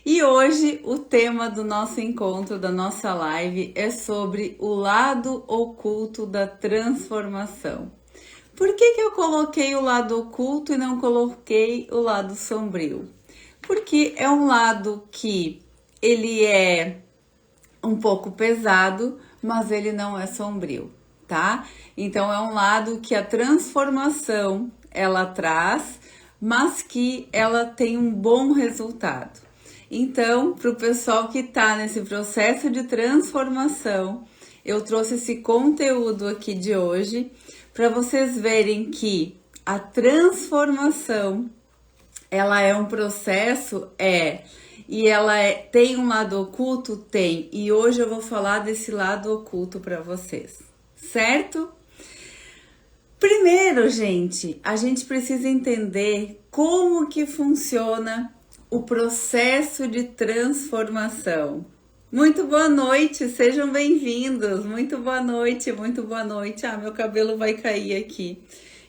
E hoje o tema do nosso encontro, da nossa live, é sobre o lado oculto da transformação. Por que eu coloquei o lado oculto e não coloquei o lado sombrio? Porque é um lado que ele é um pouco pesado, mas ele não é sombrio, tá? Então é um lado que a transformação ela traz, mas que ela tem um bom resultado. Então, para o pessoal que está nesse processo de transformação, eu trouxe esse conteúdo aqui de hoje para vocês verem que a transformação ela é um processo, e ela tem um lado oculto? Tem. E hoje eu vou falar desse lado oculto para vocês, certo? Primeiro, gente, a gente precisa entender como que funciona o processo de transformação. Muito boa noite, sejam bem-vindos. Muito boa noite, muito boa noite. Ah, meu cabelo vai cair aqui.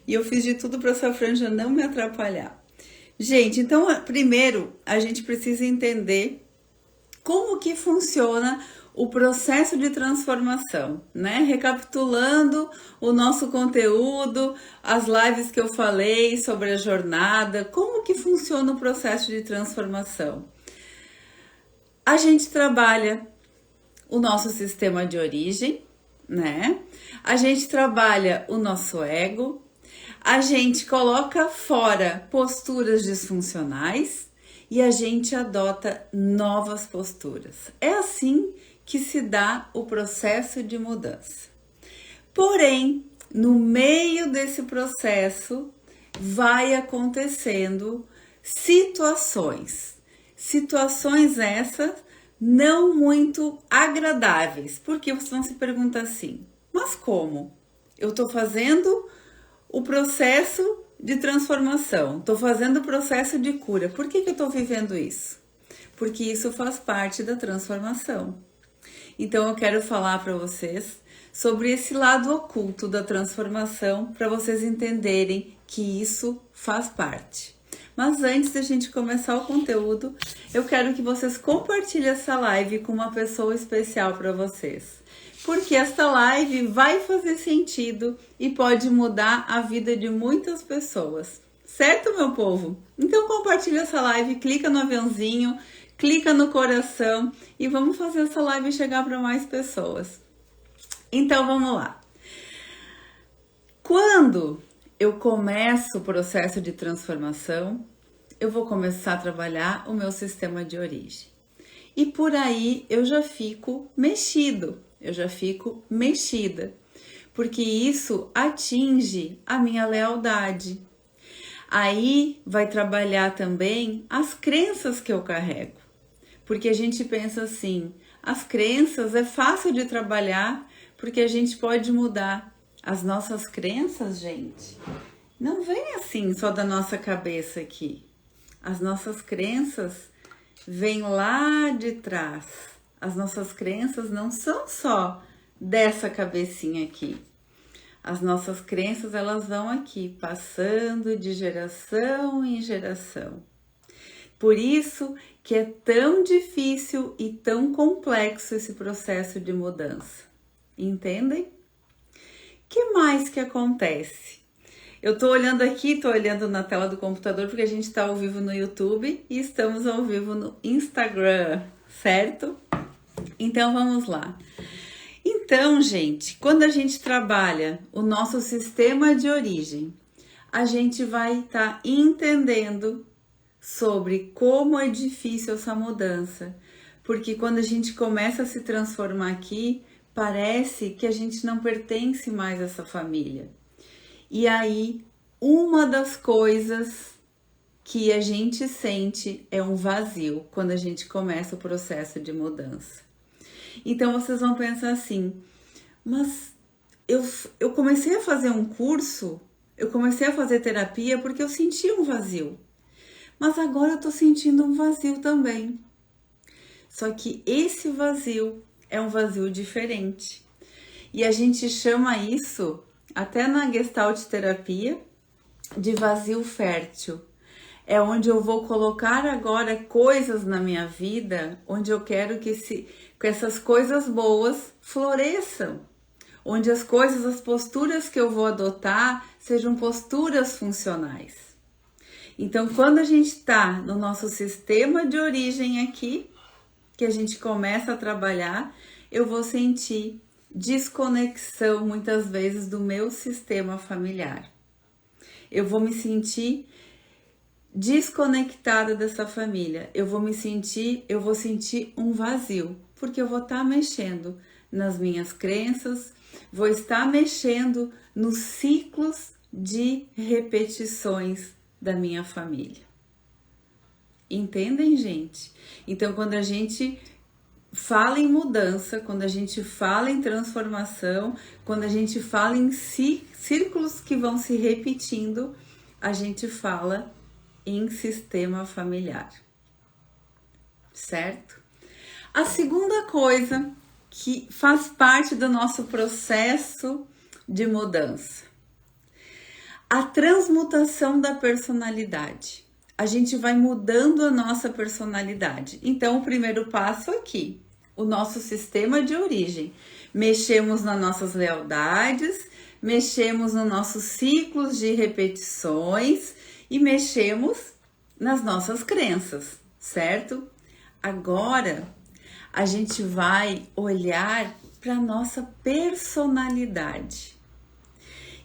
E eu fiz de tudo para essa franja não me atrapalhar. Gente, então, primeiro, a gente precisa entender como que funciona o processo de transformação, né? Recapitulando o nosso conteúdo, as lives que eu falei sobre a jornada, como que funciona o processo de transformação? A gente trabalha o nosso sistema de origem, né? A gente trabalha o nosso ego, a gente coloca fora posturas disfuncionais e a gente adota novas posturas. É assim que se dá o processo de mudança. Porém, no meio desse processo, vai acontecendo situações essas não muito agradáveis, porque vocês vão se perguntar assim, mas como? Eu tô fazendo o processo de transformação, estou fazendo o processo de cura. Por que eu estou vivendo isso? Porque isso faz parte da transformação. Então eu quero falar para vocês sobre esse lado oculto da transformação, para vocês entenderem que isso faz parte. Mas antes da gente começar o conteúdo, eu quero que vocês compartilhem essa live com uma pessoa especial para vocês. Porque esta live vai fazer sentido e pode mudar a vida de muitas pessoas. Certo, meu povo? Então compartilha essa live, clica no aviãozinho, clica no coração e vamos fazer essa live chegar para mais pessoas. Então vamos lá. Quando eu começo o processo de transformação, eu vou começar a trabalhar o meu sistema de origem. E por aí eu já fico mexido. Eu já fico mexida, porque isso atinge a minha lealdade. Aí vai trabalhar também as crenças que eu carrego, porque a gente pensa assim, as crenças é fácil de trabalhar, porque a gente pode mudar. As nossas crenças, gente, não vem assim só da nossa cabeça aqui. As nossas crenças vêm lá de trás. As nossas crenças não são só dessa cabecinha aqui. As nossas crenças, elas vão aqui, passando de geração em geração. Por isso que é tão difícil e tão complexo esse processo de mudança. Entendem? O que mais que acontece? Eu tô olhando aqui, tô olhando na tela do computador, porque a gente tá ao vivo no YouTube e estamos ao vivo no Instagram, certo? Então, vamos lá. Então, gente, quando a gente trabalha o nosso sistema de origem, a gente vai estar entendendo sobre como é difícil essa mudança. Porque quando a gente começa a se transformar aqui, parece que a gente não pertence mais a essa família. E aí, uma das coisas que a gente sente é um vazio quando a gente começa o processo de mudança. Então vocês vão pensar assim, mas eu comecei a fazer um curso, eu comecei a fazer terapia porque eu senti um vazio. Mas agora eu tô sentindo um vazio também. Só que esse vazio é um vazio diferente. E a gente chama isso, até na Gestalt terapia, de vazio fértil. É onde eu vou colocar agora coisas na minha vida, onde eu quero que essas coisas boas floresçam. Onde as coisas, as posturas que eu vou adotar sejam posturas funcionais. Então, quando a gente está no nosso sistema de origem aqui, que a gente começa a trabalhar, eu vou sentir desconexão muitas vezes do meu sistema familiar. Eu vou me sentir desconectada dessa família. Eu vou sentir um vazio, porque eu vou estar mexendo nas minhas crenças, vou estar mexendo nos ciclos de repetições da minha família. Entendem, gente? Então, quando a gente fala em mudança, quando a gente fala em transformação, quando a gente fala em círculos que vão se repetindo, a gente fala em sistema familiar, certo? A segunda coisa que faz parte do nosso processo de mudança, a transmutação da personalidade. A gente vai mudando a nossa personalidade. Então, o primeiro passo aqui, o nosso sistema de origem. Mexemos nas nossas lealdades, mexemos nos nossos ciclos de repetições e mexemos nas nossas crenças, certo? Agora, a gente vai olhar para a nossa personalidade.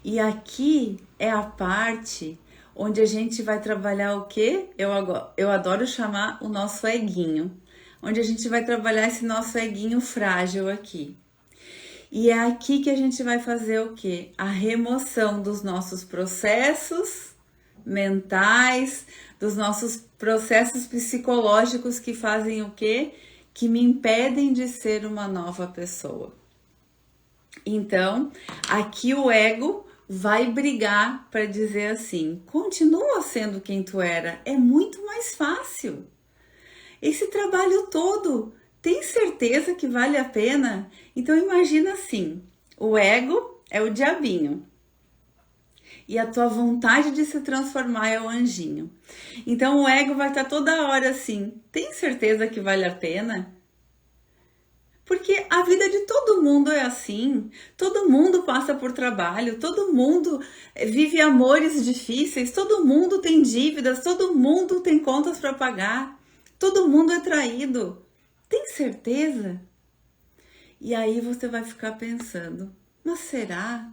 E aqui é a parte onde a gente vai trabalhar o quê? Eu adoro chamar o nosso eguinho, onde a gente vai trabalhar esse nosso eguinho frágil aqui. E é aqui que a gente vai fazer o quê? A remoção dos nossos processos mentais, dos nossos processos psicológicos que fazem o quê? Que me impedem de ser uma nova pessoa. Então, aqui o ego vai brigar para dizer assim, continua sendo quem tu era, é muito mais fácil. Esse trabalho todo, tem certeza que vale a pena? Então imagina assim, o ego é o diabinho e a tua vontade de se transformar é o anjinho. Então o ego vai estar toda hora assim, tem certeza que vale a pena? Porque a vida de todo mundo é assim, todo mundo passa por trabalho, todo mundo vive amores difíceis, todo mundo tem dívidas, todo mundo tem contas para pagar, todo mundo é traído. Tem certeza? E aí você vai ficar pensando, mas será?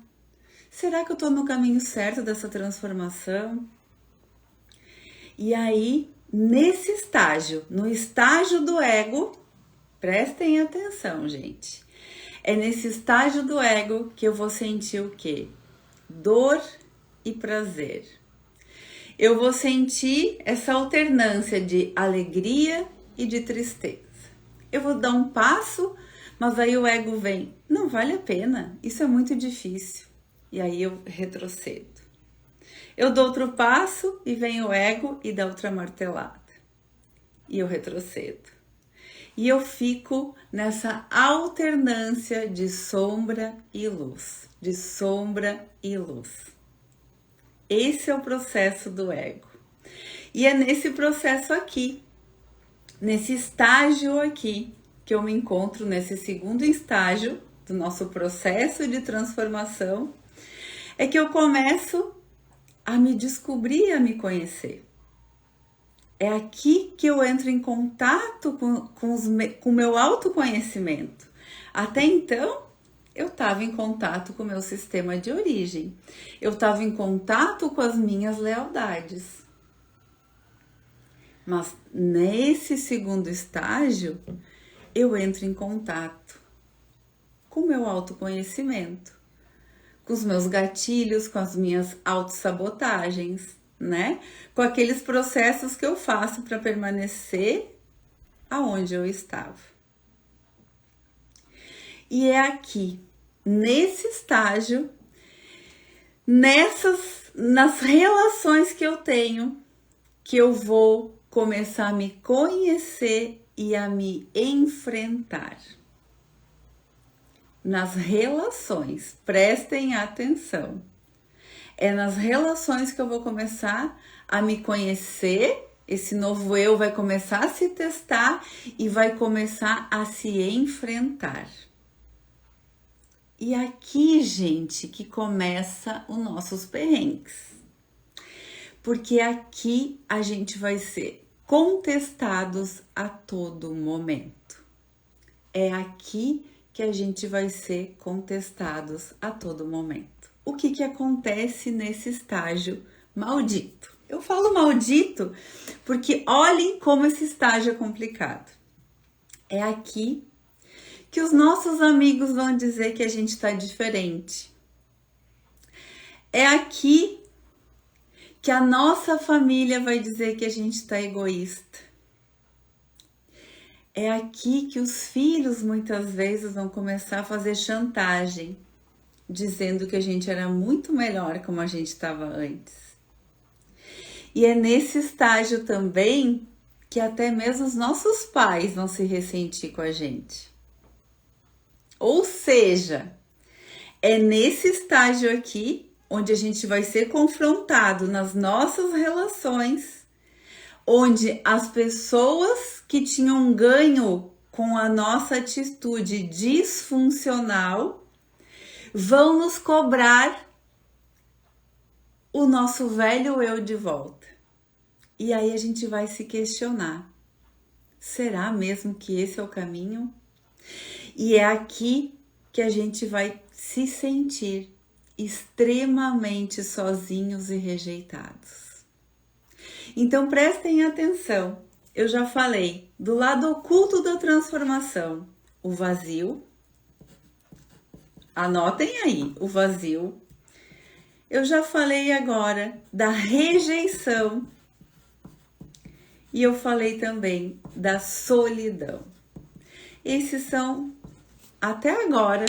Será que eu estou no caminho certo dessa transformação? E aí, nesse estágio, no estágio do ego, prestem atenção, gente. É nesse estágio do ego que eu vou sentir o quê? Dor e prazer. Eu vou sentir essa alternância de alegria e de tristeza. Eu vou dar um passo, mas aí o ego vem. Não vale a pena, isso é muito difícil. E aí eu retrocedo. Eu dou outro passo e vem o ego e dá outra martelada. E eu retrocedo. E eu fico nessa alternância de sombra e luz, de sombra e luz. Esse é o processo do ego. E é nesse processo aqui, nesse estágio aqui, que eu me encontro nesse segundo estágio do nosso processo de transformação, é que eu começo a me descobrir, a me conhecer. É aqui que eu entro em contato com o meu autoconhecimento. Até então, eu estava em contato com o meu sistema de origem. Eu estava em contato com as minhas lealdades. Mas nesse segundo estágio, eu entro em contato com o meu autoconhecimento, com os meus gatilhos, com as minhas autossabotagens, né? Com aqueles processos que eu faço para permanecer aonde eu estava. E é aqui, nesse estágio, nas relações que eu tenho, que eu vou começar a me conhecer e a me enfrentar. Nas relações, prestem atenção. É nas relações que eu vou começar a me conhecer, esse novo eu vai começar a se testar e vai começar a se enfrentar. E aqui, gente, que começa os nossos perrengues. Porque aqui a gente vai ser contestados a todo momento. É aqui que a gente vai ser contestados a todo momento. O que acontece nesse estágio maldito? Eu falo maldito porque olhem como esse estágio é complicado. É aqui que os nossos amigos vão dizer que a gente está diferente. É aqui que a nossa família vai dizer que a gente está egoísta. É aqui que os filhos muitas vezes vão começar a fazer chantagem, dizendo que a gente era muito melhor como a gente estava antes. E é nesse estágio também que até mesmo os nossos pais vão se ressentir com a gente. Ou seja, é nesse estágio aqui onde a gente vai ser confrontado nas nossas relações, onde as pessoas que tinham ganho com a nossa atitude disfuncional vão nos cobrar o nosso velho eu de volta. E aí a gente vai se questionar: será mesmo que esse é o caminho? E é aqui que a gente vai se sentir extremamente sozinhos e rejeitados. Então prestem atenção, eu já falei do lado oculto da transformação, o vazio. Anotem aí, o vazio. Eu já falei agora da rejeição e eu falei também da solidão. Esses são, até agora,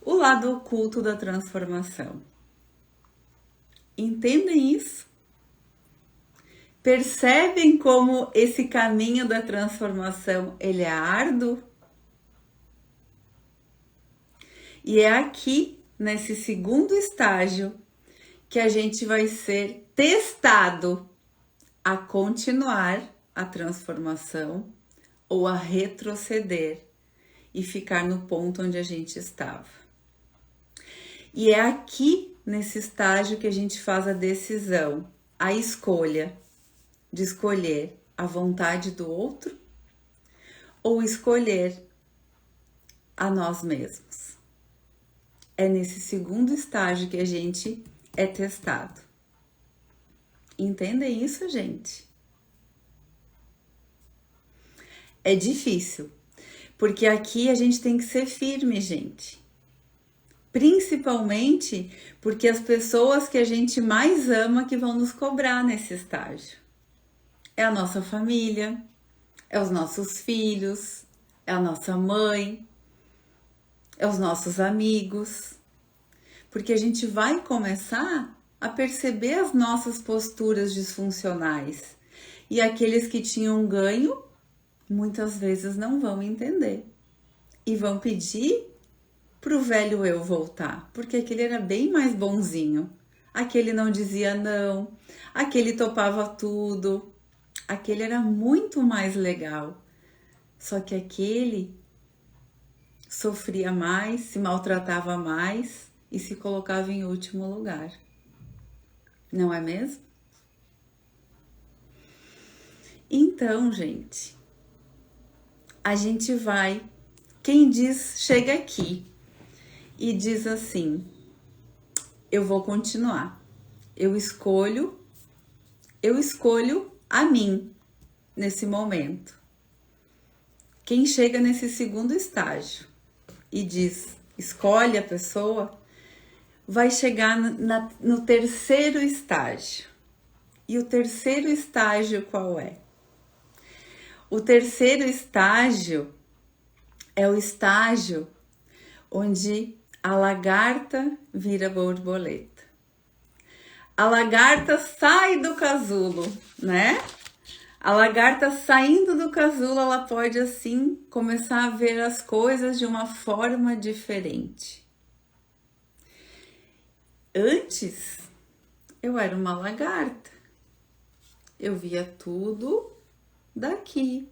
o lado oculto da transformação. Entendem isso? Percebem como esse caminho da transformação ele é árduo? E é aqui, nesse segundo estágio, que a gente vai ser testado a continuar a transformação ou a retroceder e ficar no ponto onde a gente estava. E é aqui, nesse estágio, que a gente faz a decisão, a escolha de escolher a vontade do outro ou escolher a nós mesmos. É nesse segundo estágio que a gente é testado. Entendem isso, gente? É difícil, porque aqui a gente tem que ser firme, gente. Principalmente porque as pessoas que a gente mais ama que vão nos cobrar nesse estágio. É a nossa família, é os nossos filhos, é a nossa mãe, é os nossos amigos. Porque a gente vai começar a perceber as nossas posturas disfuncionais. E aqueles que tinham ganho, muitas vezes não vão entender. E vão pedir pro velho eu voltar, porque aquele era bem mais bonzinho. Aquele não dizia não, aquele topava tudo, aquele era muito mais legal. Só que aquele sofria mais, se maltratava mais e se colocava em último lugar. Não é mesmo? Então, gente, a gente vai, quem diz, chega aqui e diz assim: eu vou continuar. Eu escolho a mim nesse momento. Quem chega nesse segundo estágio e diz, escolhe a pessoa, vai chegar no terceiro estágio. E o terceiro estágio qual é? O terceiro estágio é o estágio onde a lagarta vira borboleta. A lagarta sai do casulo, né? A lagarta saindo do casulo, ela pode assim começar a ver as coisas de uma forma diferente. Antes, eu era uma lagarta. Eu via tudo daqui.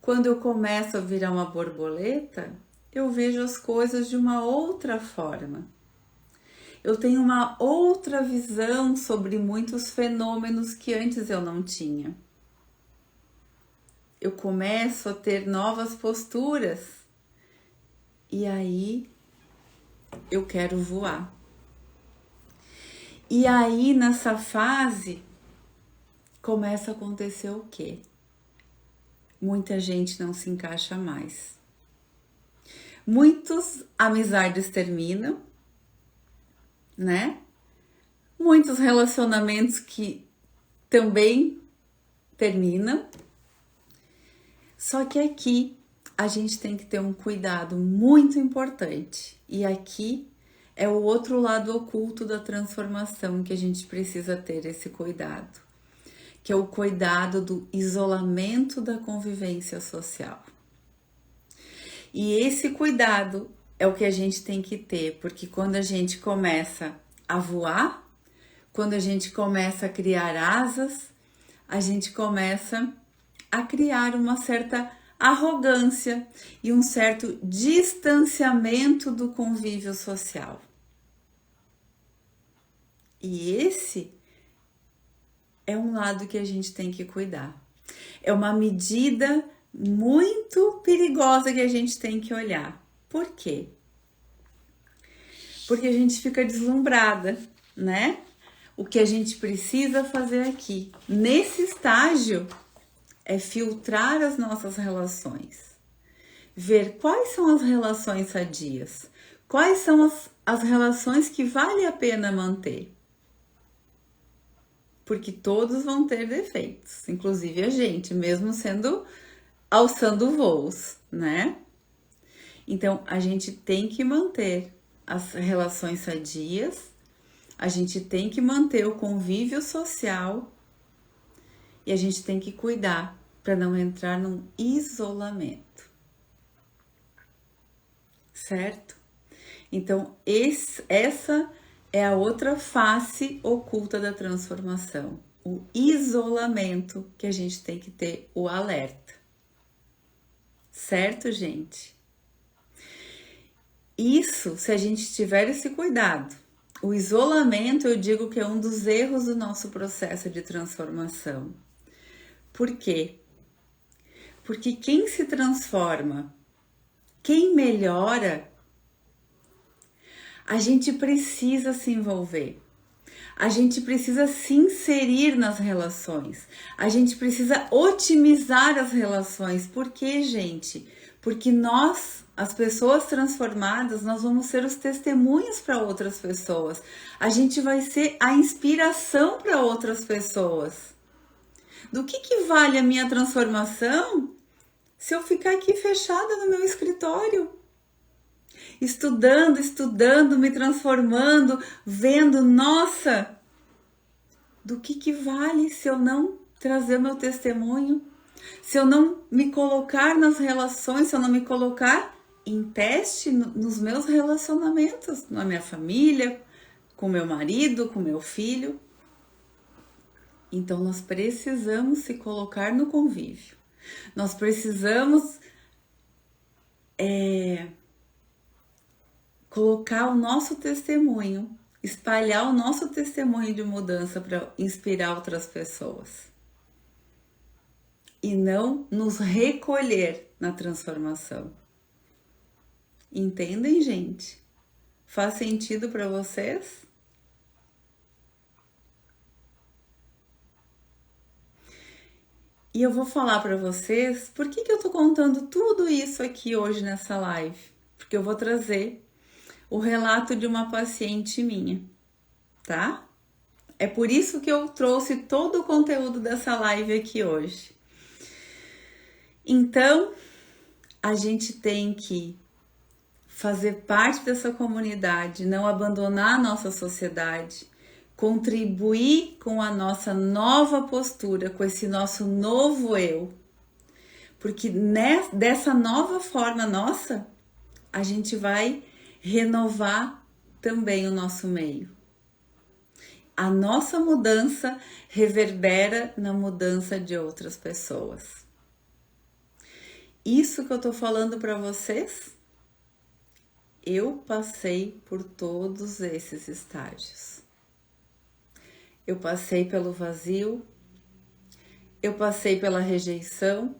Quando eu começo a virar uma borboleta, eu vejo as coisas de uma outra forma. Eu tenho uma outra visão sobre muitos fenômenos que antes eu não tinha. Eu começo a ter novas posturas e aí eu quero voar. E aí nessa fase começa a acontecer o quê? Muita gente não se encaixa mais. Muitas amizades terminam, né? Muitos relacionamentos que também terminam. Só que aqui a gente tem que ter um cuidado muito importante. E aqui é o outro lado oculto da transformação que a gente precisa ter esse cuidado, que é o cuidado do isolamento da convivência social. E esse cuidado é o que a gente tem que ter, porque quando a gente começa a voar, quando a gente começa a criar asas, a gente começa a criar uma certa arrogância e um certo distanciamento do convívio social. E esse é um lado que a gente tem que cuidar. É uma medida muito perigosa que a gente tem que olhar. Por quê? Porque a gente fica deslumbrada, né? O que a gente precisa fazer aqui, nesse estágio, é filtrar as nossas relações. Ver quais são as relações sadias, quais são as relações que vale a pena manter. Porque todos vão ter defeitos, inclusive a gente, mesmo alçando voos, né? Então, a gente tem que manter as relações sadias, a gente tem que manter o convívio social e a gente tem que cuidar para não entrar num isolamento, certo? Então, essa é a outra face oculta da transformação, o isolamento que a gente tem que ter o alerta. Certo, gente? Isso, se a gente tiver esse cuidado. O isolamento, eu digo que é um dos erros do nosso processo de transformação. Por quê? Porque quem se transforma, quem melhora, a gente precisa se envolver. A gente precisa se inserir nas relações. A gente precisa otimizar as relações. Por quê, gente? Porque nós, as pessoas transformadas, nós vamos ser os testemunhos para outras pessoas. A gente vai ser a inspiração para outras pessoas. Do que vale a minha transformação se eu ficar aqui fechada no meu escritório? Estudando, me transformando, vendo, nossa, do que vale se eu não trazer meu testemunho? Se eu não me colocar nas relações, se eu não me colocar em teste nos meus relacionamentos, na minha família, com meu marido, com meu filho. Então, nós precisamos se colocar no convívio. Nós precisamos colocar o nosso testemunho, espalhar o nosso testemunho de mudança para inspirar outras pessoas. E não nos recolher na transformação. Entendem, gente? Faz sentido para vocês? E eu vou falar para vocês por que eu tô contando tudo isso aqui hoje nessa live. Porque eu vou trazer o relato de uma paciente minha, tá? É por isso que eu trouxe todo o conteúdo dessa live aqui hoje. Então, a gente tem que fazer parte dessa comunidade, não abandonar a nossa sociedade, contribuir com a nossa nova postura, com esse nosso novo eu. Porque dessa nova forma nossa, a gente vai renovar também o nosso meio. A nossa mudança reverbera na mudança de outras pessoas. Isso que eu tô falando para vocês, eu passei por todos esses estágios. Eu passei pelo vazio, eu passei pela rejeição,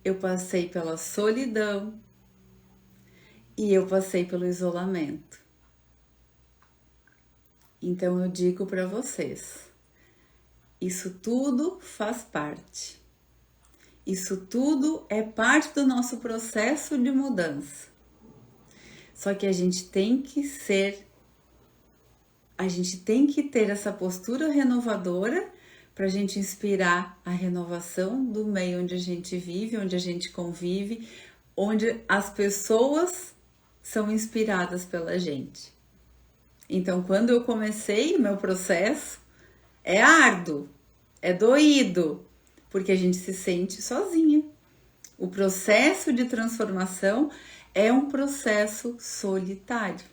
eu passei pela solidão e eu passei pelo isolamento. Então eu digo para vocês, isso tudo faz parte. Isso tudo é parte do nosso processo de mudança. Só que a gente tem que ter essa postura renovadora para a gente inspirar a renovação do meio onde a gente vive, onde a gente convive, onde as pessoas são inspiradas pela gente. Então, quando eu comecei o meu processo, é árduo, é doído, porque a gente se sente sozinha. O processo de transformação é um processo solitário.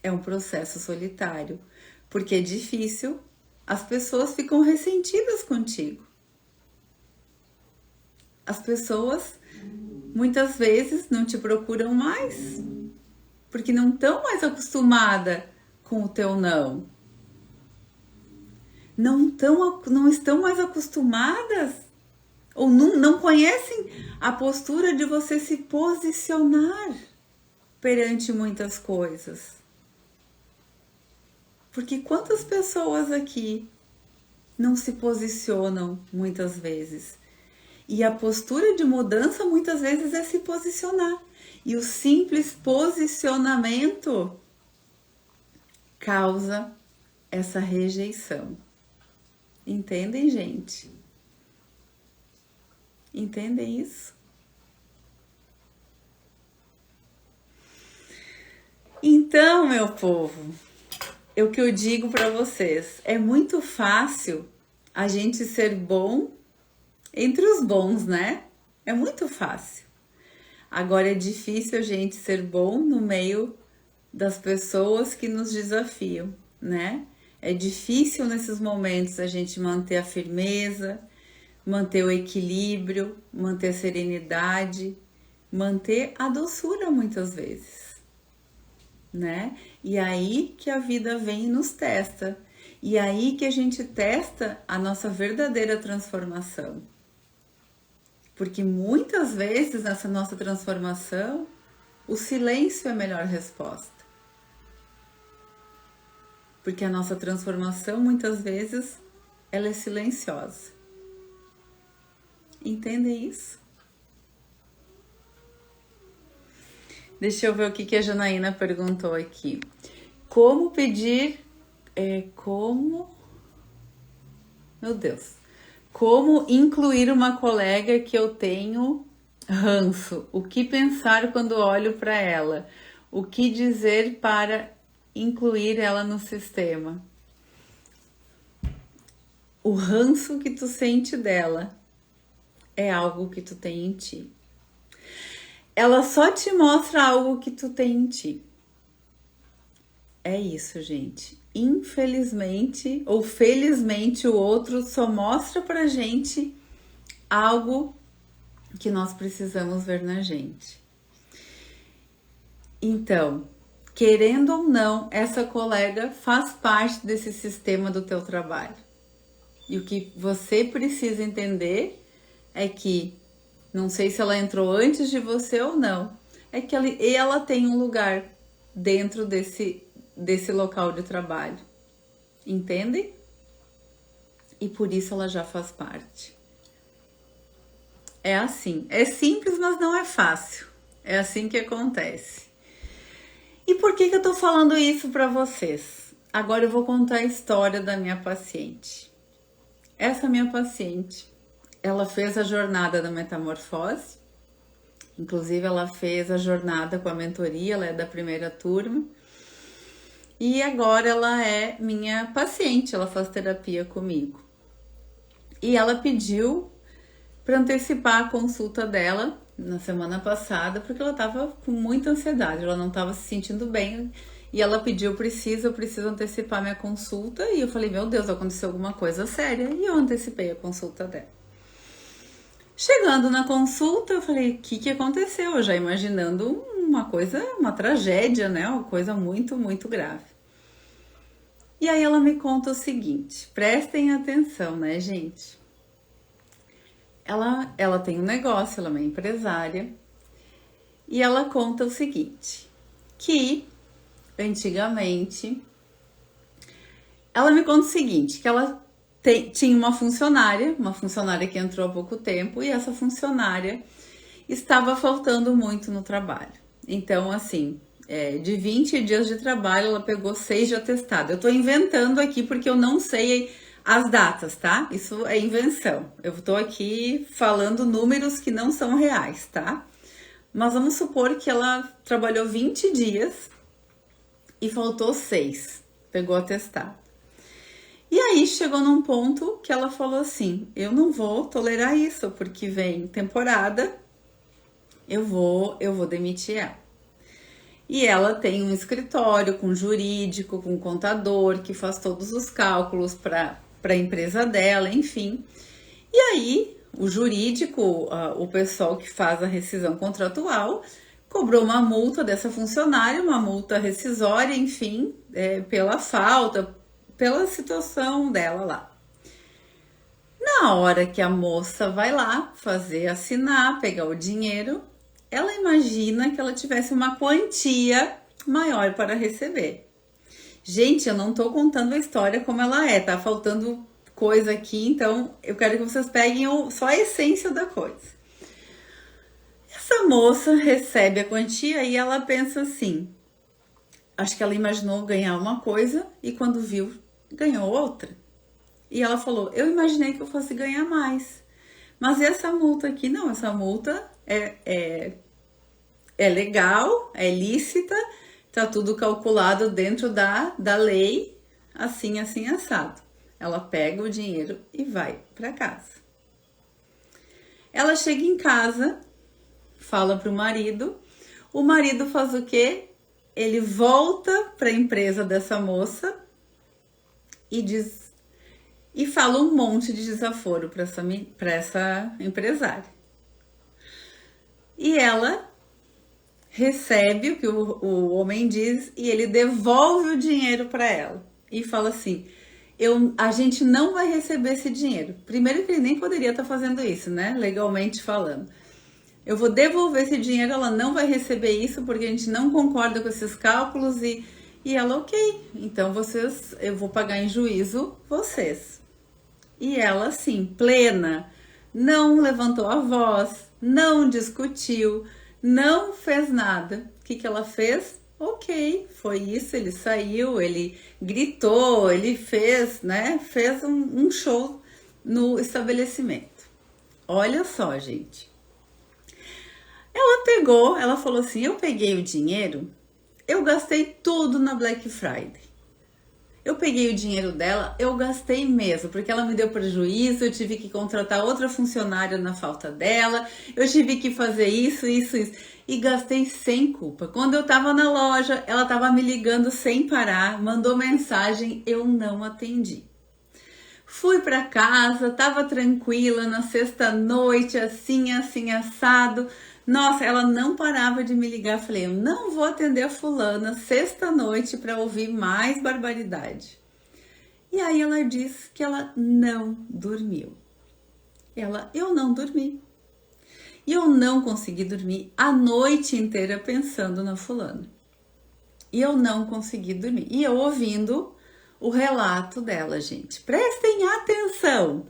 É um processo solitário, porque é difícil, as pessoas ficam ressentidas contigo. As pessoas muitas vezes não te procuram mais, porque não estão mais acostumadas com o teu não. Não estão mais acostumadas ou não conhecem a postura de você se posicionar perante muitas coisas. Porque quantas pessoas aqui não se posicionam muitas vezes? E a postura de mudança muitas vezes é se posicionar. E o simples posicionamento causa essa rejeição. Entendem, gente? Entendem isso? Então, meu povo, o que eu digo para vocês, é muito fácil a gente ser bom entre os bons, né? É muito fácil. Agora é difícil a gente ser bom no meio das pessoas que nos desafiam, né? É difícil nesses momentos a gente manter a firmeza, manter o equilíbrio, manter a serenidade, manter a doçura muitas vezes, né? E aí que a vida vem e nos testa. E aí que a gente testa a nossa verdadeira transformação. Porque muitas vezes nessa nossa transformação, o silêncio é a melhor resposta. Porque a nossa transformação, muitas vezes, ela é silenciosa. Entendem isso? Deixa eu ver o que a Janaína perguntou aqui. Como pedir... Meu Deus. Como incluir uma colega que eu tenho ranço? O que pensar quando olho para ela? O que dizer para incluir ela no sistema? O ranço que tu sente dela é algo que tu tem em ti. Ela só te mostra algo que tu tem em ti. É isso, gente. Infelizmente ou felizmente o outro só mostra pra gente algo que nós precisamos ver na gente. Então, querendo ou não, essa colega faz parte desse sistema do teu trabalho. E o que você precisa entender é que, não sei se ela entrou antes de você ou não, é que ela tem um lugar dentro desse local de trabalho. Entendem? E por isso ela já faz parte. É assim. É simples, mas não é fácil. É assim que acontece. E por que eu tô falando isso para vocês? Agora eu vou contar a história da minha paciente. Essa minha paciente, ela fez a jornada da metamorfose. Inclusive, ela fez a jornada com a mentoria, ela é da primeira turma. E agora ela é minha paciente, ela faz terapia comigo. E ela pediu para antecipar a consulta dela na semana passada, porque ela estava com muita ansiedade, ela não estava se sentindo bem E ela pediu, eu preciso antecipar minha consulta. E eu falei, meu Deus, aconteceu alguma coisa séria. E eu antecipei a consulta dela. Chegando na consulta, eu falei, o que aconteceu? Eu já imaginando uma coisa, uma tragédia, né? Uma coisa muito, muito grave. E aí ela me conta o seguinte, prestem atenção, né, gente? Ela tem um negócio, ela é uma empresária, e ela conta o seguinte, que antigamente, ela me conta o seguinte, que ela tinha uma funcionária que entrou há pouco tempo, e essa funcionária estava faltando muito no trabalho. Então, assim, de 20 dias de trabalho, ela pegou 6 de atestado. Eu tô inventando aqui porque eu não sei as datas, tá? Isso é invenção. Eu tô aqui falando números que não são reais, tá? Mas vamos supor que ela trabalhou 20 dias e faltou 6. Pegou atestado. E aí chegou num ponto que ela falou assim, eu não vou tolerar isso, porque vem temporada, eu vou demitir ela. E ela tem um escritório com jurídico, com contador, que faz todos os cálculos para a empresa dela, enfim. E aí, o jurídico, o pessoal que faz a rescisão contratual, cobrou uma multa dessa funcionária, uma multa rescisória, enfim, pela falta, pela situação dela lá. Na hora que a moça vai lá fazer assinar, pegar o dinheiro, ela imagina que ela tivesse uma quantia maior para receber. Gente, eu não tô contando a história como ela é, tá faltando coisa aqui, então eu quero que vocês peguem só a essência da coisa. Essa moça recebe a quantia e ela pensa assim, acho que ela imaginou ganhar uma coisa e quando viu, ganhou outra. E ela falou, eu imaginei que eu fosse ganhar mais. Mas e essa multa aqui? Não, essa multa é legal, é lícita, tá tudo calculado dentro da lei, assim, assado. Ela pega o dinheiro e vai para casa. Ela chega em casa, fala pro marido, o marido faz o quê? Ele volta para a empresa dessa moça e fala um monte de desaforo para essa empresária. E ela recebe o que o homem diz e ele devolve o dinheiro para ela e fala assim, a gente não vai receber esse dinheiro. Primeiro que ele nem poderia estar fazendo isso, né? Legalmente falando. Eu vou devolver esse dinheiro, ela não vai receber isso porque a gente não concorda com esses cálculos e ela, ok, então eu vou pagar em juízo vocês. E ela, assim, plena, não levantou a voz, não discutiu, não fez nada. O que ela fez? Ok, foi isso, ele saiu, ele gritou, ele fez, né? Fez um show no estabelecimento. Olha só, gente. Ela falou assim, eu peguei o dinheiro, eu gastei tudo na Black Friday. Eu peguei o dinheiro dela, eu gastei mesmo, porque ela me deu prejuízo, eu tive que contratar outra funcionária na falta dela, eu tive que fazer isso. E gastei sem culpa. Quando eu tava na loja, ela tava me ligando sem parar, mandou mensagem, eu não atendi. Fui para casa, tava tranquila, na sexta-noite, assim, assado. Nossa, ela não parava de me ligar. Falei, eu não vou atender a fulana sexta-noite para ouvir mais barbaridade. E aí ela disse que ela não dormiu. Eu não dormi. E eu não consegui dormir a noite inteira pensando na fulana. E eu não consegui dormir. E eu ouvindo o relato dela, gente. Prestem atenção.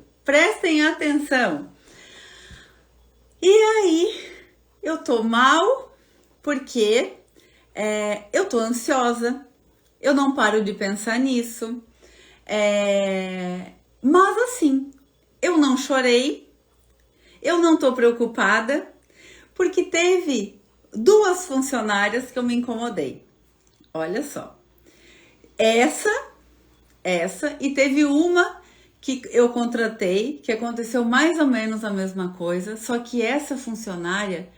E aí, eu tô mal porque eu tô ansiosa. Eu não paro de pensar nisso. Mas assim, eu não chorei. Eu não tô preocupada porque teve 2 funcionárias que eu me incomodei. Olha só. Essa e teve uma que eu contratei, que aconteceu mais ou menos a mesma coisa, só que essa funcionária,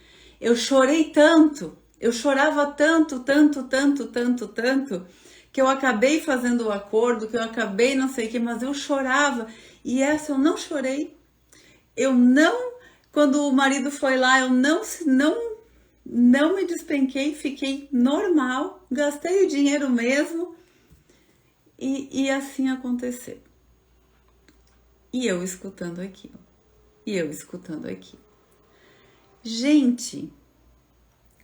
eu chorei tanto Eu chorava tanto, tanto, tanto, tanto, tanto, que eu acabei fazendo o acordo, que eu acabei não sei o que, mas eu chorava. E essa eu não chorei. Eu não, quando o marido foi lá, eu não me despenquei, fiquei normal, gastei o dinheiro mesmo e assim aconteceu. E eu escutando aquilo, e eu escutando aquilo. Gente,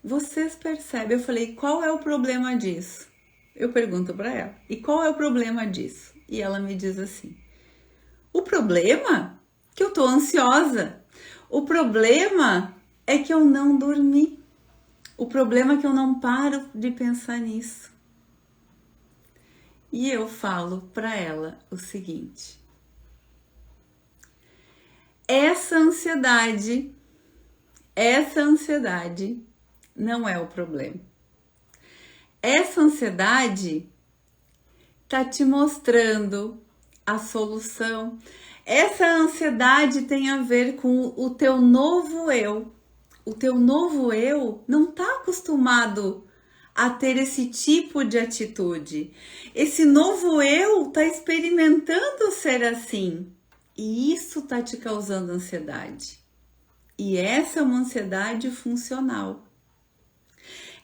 vocês percebem? Eu falei, qual é o problema disso? Eu pergunto para ela, e qual é o problema disso? E ela me diz assim, o problema é que eu tô ansiosa. O problema é que eu não dormi. O problema é que eu não paro de pensar nisso. E eu falo para ela o seguinte: essa ansiedade não é o problema. Essa ansiedade tá te mostrando a solução. Essa ansiedade tem a ver com o teu novo eu. O teu novo eu não está acostumado a ter esse tipo de atitude. Esse novo eu está experimentando ser assim. E isso está te causando ansiedade. E essa é uma ansiedade funcional.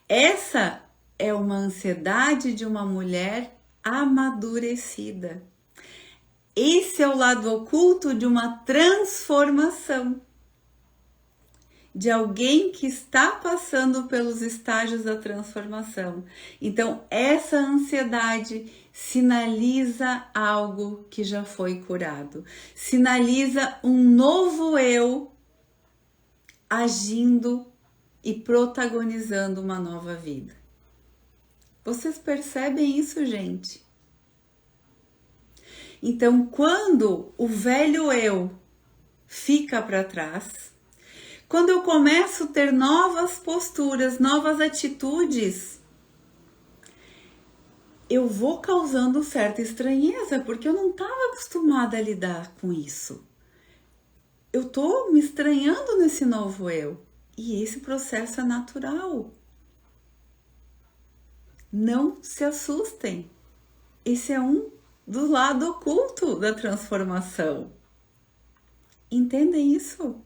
Essa é uma ansiedade de uma mulher amadurecida. Esse é o lado oculto de uma transformação. De alguém que está passando pelos estágios da transformação. Então, essa ansiedade sinaliza algo que já foi curado. Sinaliza um novo eu agindo e protagonizando uma nova vida. Vocês percebem isso, gente? Então, quando o velho eu fica para trás, quando eu começo a ter novas posturas, novas atitudes, eu vou causando certa estranheza, porque eu não estava acostumada a lidar com isso. Eu estou me estranhando nesse novo eu. E esse processo é natural. Não se assustem. Esse é um do lado oculto da transformação. Entendem isso?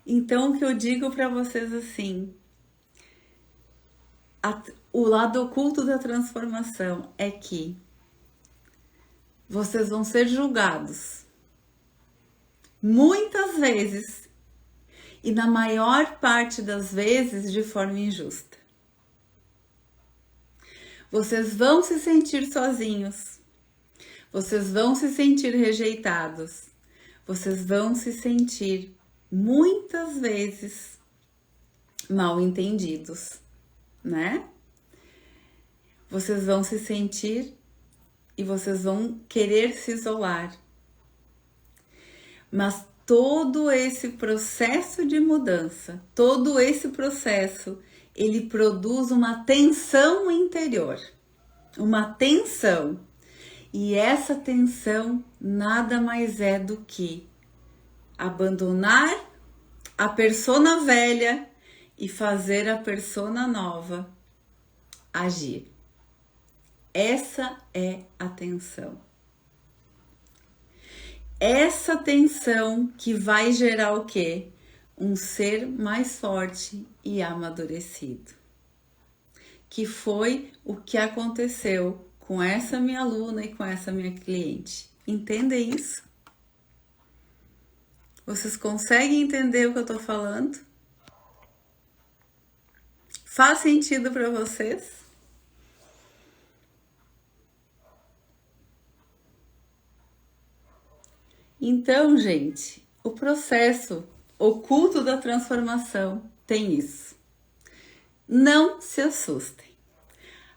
Então, o que eu digo para vocês assim, o lado oculto da transformação é que vocês vão ser julgados muitas vezes e na maior parte das vezes de forma injusta. Vocês vão se sentir sozinhos, vocês vão se sentir rejeitados, vocês vão se sentir muitas vezes mal entendidos, né? Vocês vão se sentir e vocês vão querer se isolar. Mas todo esse processo de mudança, todo esse processo, ele produz uma tensão interior, uma tensão. E essa tensão nada mais é do que abandonar a persona velha e fazer a persona nova agir. Essa é a tensão. Essa tensão que vai gerar o quê? Um ser mais forte e amadurecido. Que foi o que aconteceu com essa minha aluna e com essa minha cliente. Entendem isso? Vocês conseguem entender o que eu tô falando? Faz sentido para vocês? Então, gente, o processo oculto da transformação tem isso. Não se assustem.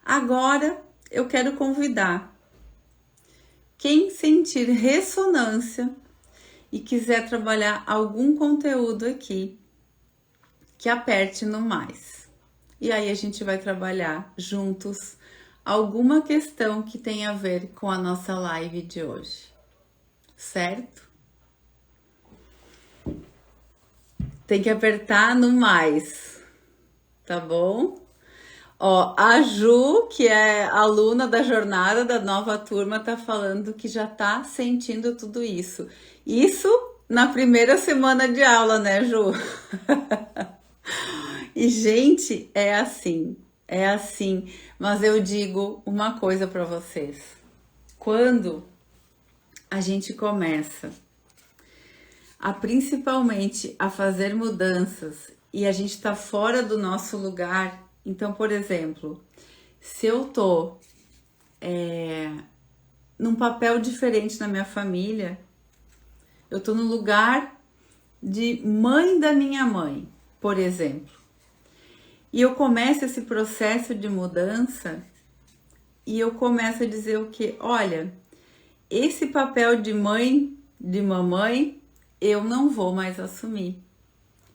Agora eu quero convidar quem sentir ressonância e quiser trabalhar algum conteúdo aqui, que aperte no mais. E aí a gente vai trabalhar juntos alguma questão que tenha a ver com a nossa live de hoje. Certo? Tem que apertar no mais, tá bom? Ó, a Ju, que é aluna da jornada da nova turma, tá falando que já tá sentindo tudo isso. Isso na primeira semana de aula, né, Ju? E, gente, é assim. Mas eu digo uma coisa para vocês. Quando a gente começa principalmente a fazer mudanças e a gente tá fora do nosso lugar, então, por exemplo, se eu tô num papel diferente na minha família, eu tô no lugar de mãe da minha mãe, por exemplo, e eu começo esse processo de mudança e eu começo a dizer o quê? Olha, esse papel de mãe, de mamãe, eu não vou mais assumir.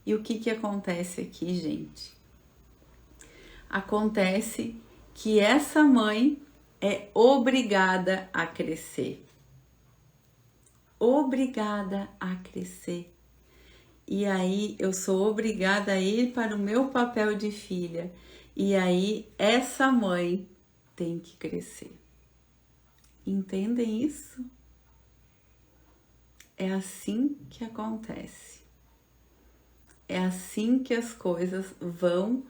E o que acontece aqui, gente? Acontece que essa mãe é obrigada a crescer. Obrigada a crescer. E aí eu sou obrigada a ir para o meu papel de filha. E aí essa mãe tem que crescer. Entendem isso? É assim que acontece. É assim que as coisas vão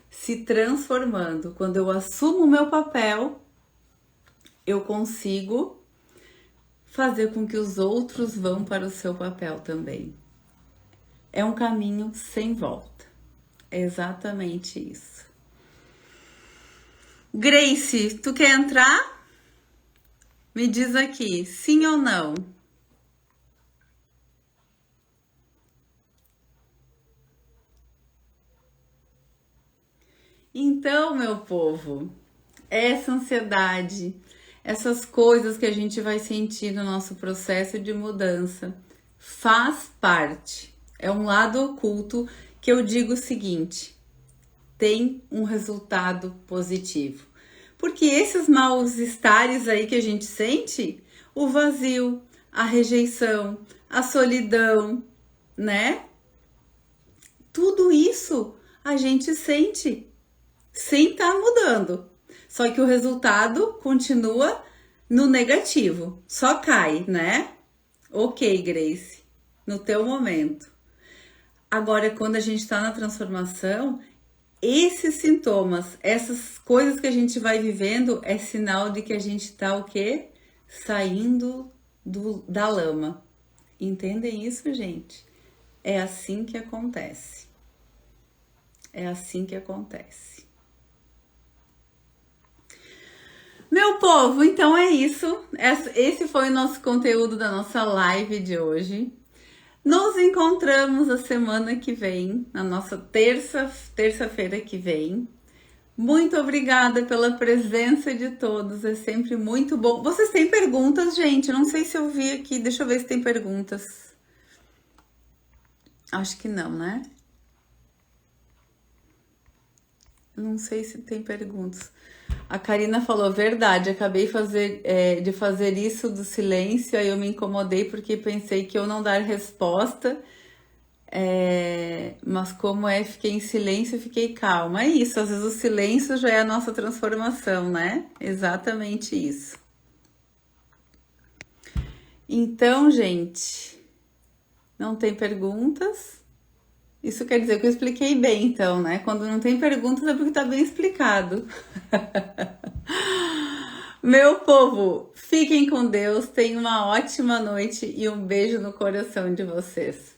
se transformando. Quando eu assumo o meu papel, eu consigo fazer com que os outros vão para o seu papel também. É um caminho sem volta. É exatamente isso. Grace, tu quer entrar? Me diz aqui, sim ou não? Então, meu povo, essa ansiedade, essas coisas que a gente vai sentir no nosso processo de mudança, faz parte. É um lado oculto que eu digo o seguinte: tem um resultado positivo. Porque esses mal-estares aí que a gente sente, o vazio, a rejeição, a solidão, né? Tudo isso a gente sente sem estar mudando. Só que o resultado continua no negativo, só cai, né? Ok, Grace, no teu momento. Agora, quando a gente está na transformação, esses sintomas, essas coisas que a gente vai vivendo, é sinal de que a gente está o quê? Saindo da lama. Entendem isso, gente? É assim que acontece. É assim que acontece. Meu povo, então é isso. Esse foi o nosso conteúdo da nossa live de hoje. Nos encontramos a semana que vem, na nossa terça-feira que vem. Muito obrigada pela presença de todos, é sempre muito bom. Vocês têm perguntas, gente? Não sei se eu vi aqui, deixa eu ver se tem perguntas. Acho que não, né? Não sei se tem perguntas. A Karina falou, verdade, acabei de fazer isso do silêncio, aí eu me incomodei porque pensei que eu não dar resposta, mas como fiquei em silêncio, fiquei calma. É isso, às vezes o silêncio já é a nossa transformação, né? Exatamente isso. Então, gente, não tem perguntas? Isso quer dizer que eu expliquei bem, então, né? Quando não tem perguntas é porque tá bem explicado. Meu povo, fiquem com Deus, tenham uma ótima noite e um beijo no coração de vocês.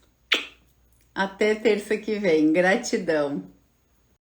Até terça que vem. Gratidão.